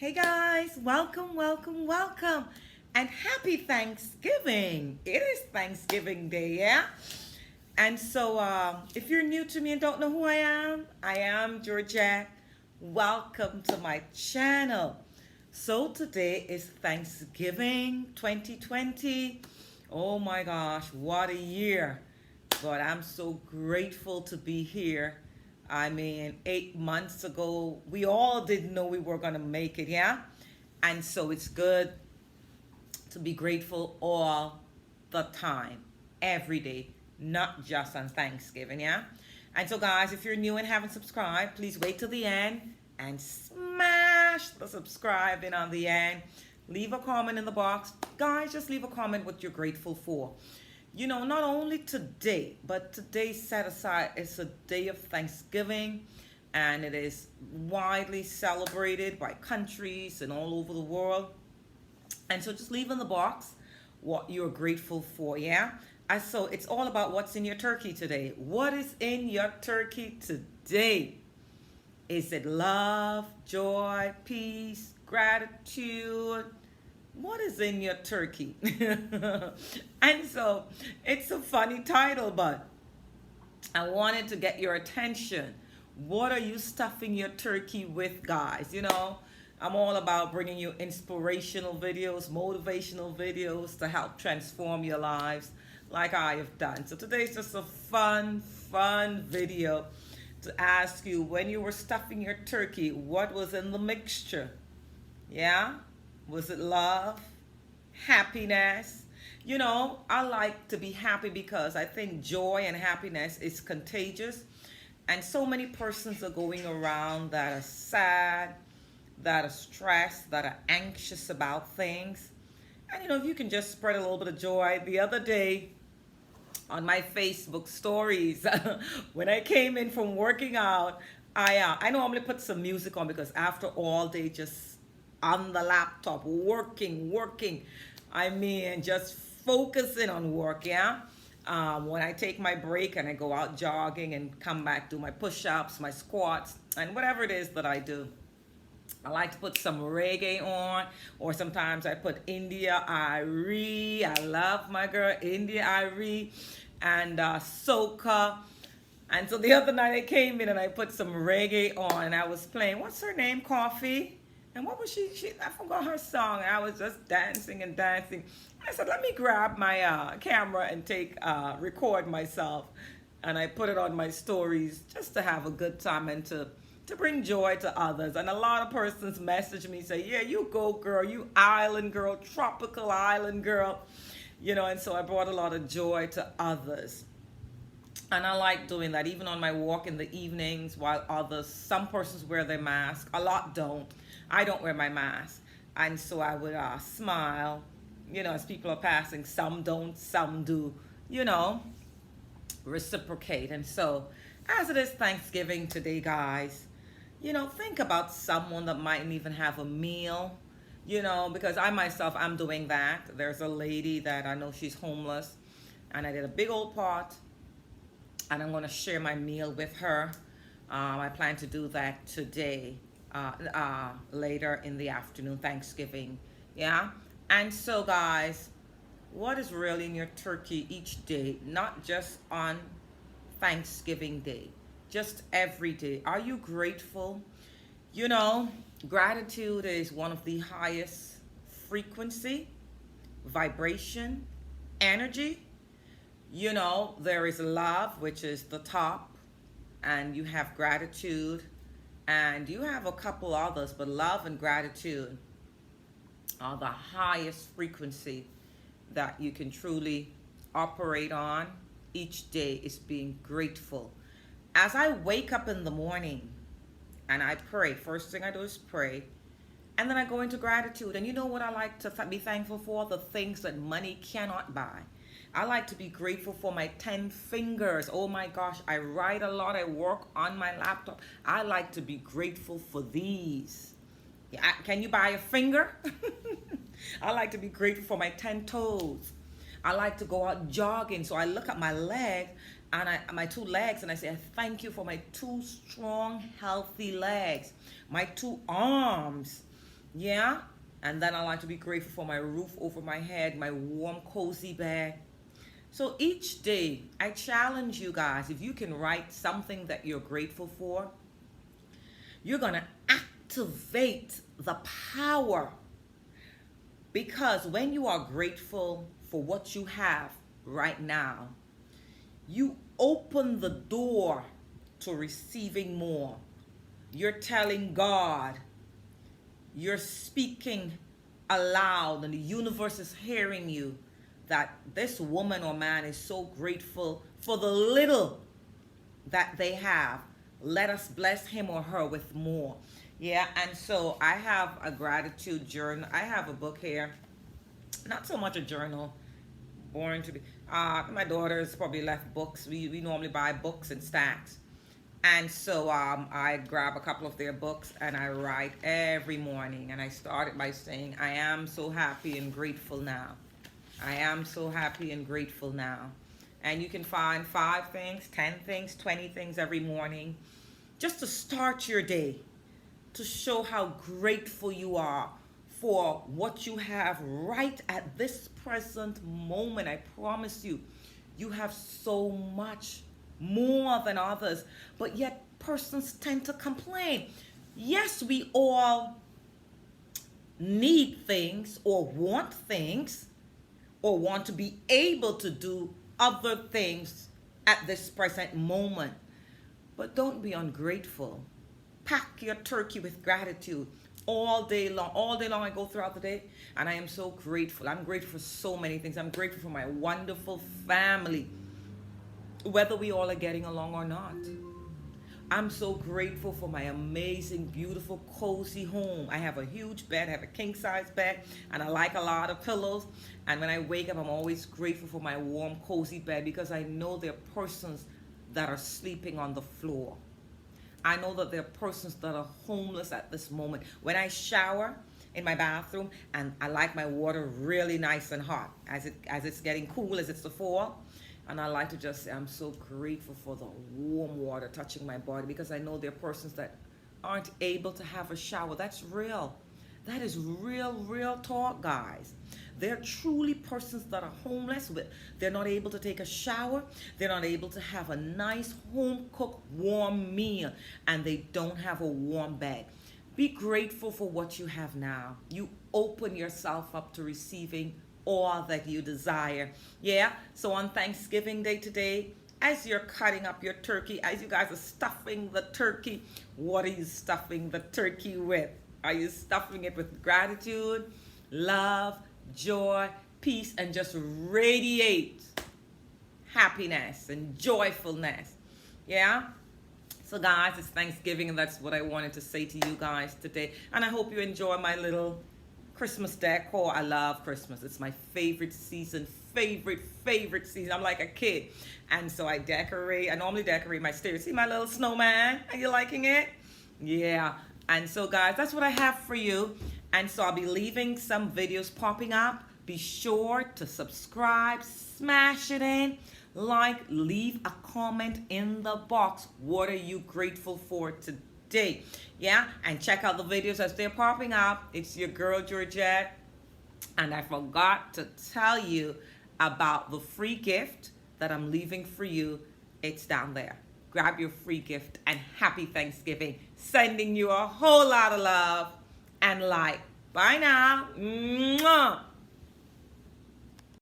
Hey guys, welcome, welcome, welcome, and happy Thanksgiving. It is Thanksgiving Day, yeah? And so, if you're new to me and don't know who I am Georgette. Welcome to my channel. So, today is Thanksgiving 2020. Oh my gosh, what a year! But I'm so grateful to be here. I mean, 8 months ago, we all didn't know we were going to make it, yeah? And so it's good to be grateful all the time, every day, not just on Thanksgiving, yeah? And so, guys, if you're new and haven't subscribed, please wait till the end and smash the subscribe in on the end. Leave a comment in the box. Guys, just leave a comment what you're grateful for. You know, not only today, but today set aside is a day of Thanksgiving, and it is widely celebrated by countries and all over the world. And so just leave in the box what you're grateful for, yeah? And so it's all about what's in your turkey today. What is in your turkey today? Is it love, joy, peace, gratitude? What is in your turkey? And so it's a funny title, but I wanted to get your attention. What are you stuffing your turkey with, guys? You know, I'm all about bringing you inspirational videos, motivational videos to help transform your lives like I have done. So today's just a fun video to ask you, when you were stuffing your turkey, what was in the mixture? Yeah? Was it love? Happiness? You know, I like to be happy because I think joy and happiness is contagious. And so many persons are going around that are sad, that are stressed, that are anxious about things. And you know, if you can just spread a little bit of joy. The other day on my Facebook stories, when I came in from working out, I normally put some music on because after all day just on the laptop, working. I mean, just focusing on work, yeah? When I take my break and I go out jogging and come back, do my push-ups, my squats, and whatever it is that I do. I like to put some reggae on, or sometimes I put India Irie. I love my girl, India Irie, and soca. And so the other night I came in and I put some reggae on, and I was playing, what's her name, Coffee? And what was she I forgot her song, and I was just dancing and dancing. I said, let me grab my camera and record myself. And I put it on my stories just to have a good time and to bring joy to others. And a lot of persons message me, say, yeah, you go girl, you island girl, tropical island girl. You know, and so I brought a lot of joy to others. And I like doing that, even on my walk in the evenings, while some persons wear their mask. A lot don't. I don't wear my mask. And so I would smile, you know, as people are passing. Some don't, some do, you know, reciprocate. And so, as it is Thanksgiving today, guys, you know, think about someone that mightn't even have a meal, you know, because I myself, I'm doing that. There's a lady that I know, she's homeless, and I did a big old pot, and I'm going to share my meal with her. I plan to do that today, later in the afternoon, Thanksgiving, yeah? And so, guys, what is really in your turkey each day, not just on Thanksgiving Day, just every day? Are you grateful? You know, gratitude is one of the highest frequency, vibration, energy. You know, there is love, which is the top, and you have gratitude, and you have a couple others, but love and gratitude are the highest frequency that you can truly operate on. Each day is being grateful. As I wake up in the morning and I pray, first thing I do is pray, and then I go into gratitude. And you know what I like to be thankful for? The things that money cannot buy. I like to be grateful for my 10 fingers. Oh my gosh, I write a lot. I work on my laptop. I like to be grateful for these. Yeah, can you buy a finger? I like to be grateful for my 10 toes. I like to go out jogging, so I look at my leg and my 2 legs, and I say, thank you for my 2 strong, healthy legs. My 2 arms, Yeah. And then I like to be grateful for my roof over my head, my warm, cozy bed. So each day, I challenge you guys, if you can write something that you're grateful for, you're going to activate the power. Because when you are grateful for what you have right now, you open the door to receiving more. You're telling God, you're speaking aloud, and the universe is hearing you, that this woman or man is so grateful for the little that they have. Let us bless him or her with more. Yeah, and so I have a gratitude journal. I have a book here. Not so much a journal. Boring to be. My daughter's probably left books. We normally buy books in stacks. And so I grab a couple of their books and I write every morning. And I started by saying, I am so happy and grateful now. I am so happy and grateful now. And you can find 5 things, 10 things, 20 things every morning just to start your day, to show how grateful you are for what you have right at this present moment. I promise you, you have so much more than others, but yet persons tend to complain. Yes, we all need things or want to be able to do other things at this present moment, but don't be ungrateful. Pack your turkey with gratitude all day long. All day long I go throughout the day and I am so grateful. I'm grateful for so many things. I'm grateful for my wonderful family, whether we all are getting along or not. I'm so grateful for my amazing, beautiful, cozy home. I have a huge bed, I have a king-size bed, and I like a lot of pillows. And when I wake up, I'm always grateful for my warm, cozy bed, because I know there are persons that are sleeping on the floor. I know that there are persons that are homeless at this moment. When I shower in my bathroom, and I like my water really nice and hot, as it's getting cool, as it's the fall, and I like to just say I'm so grateful for the warm water touching my body, because I know there are persons that aren't able to have a shower. That's real. That is real talk, guys. They're truly persons that are homeless. They're not able to take a shower. They're not able to have a nice home-cooked warm meal, and they don't have a warm bed. Be grateful for what you have now. You open yourself up to receiving all that you desire. Yeah, so on Thanksgiving Day today, as you're cutting up your turkey, as you guys are stuffing the turkey, what are you stuffing the turkey with? Are you stuffing it with gratitude, love, joy, peace, and just radiate happiness and joyfulness? Yeah? So guys, it's Thanksgiving, and that's what I wanted to say to you guys today. And I hope you enjoy my little Christmas decor. I love Christmas. It's my favorite season, favorite season. I'm like a kid. And so I normally decorate my stairs. See my little snowman? Are you liking it? Yeah. And so guys, that's what I have for you. And so I'll be leaving some videos popping up. Be sure to subscribe, smash it in, like, leave a comment in the box. What are you grateful for today? Yeah, and check out the videos as they're popping up. It's your girl Georgette, and I forgot to tell you about the free gift that I'm leaving for you. It's down there. Grab your free gift, and happy Thanksgiving. Sending you a whole lot of love and light. Bye now. Mwah.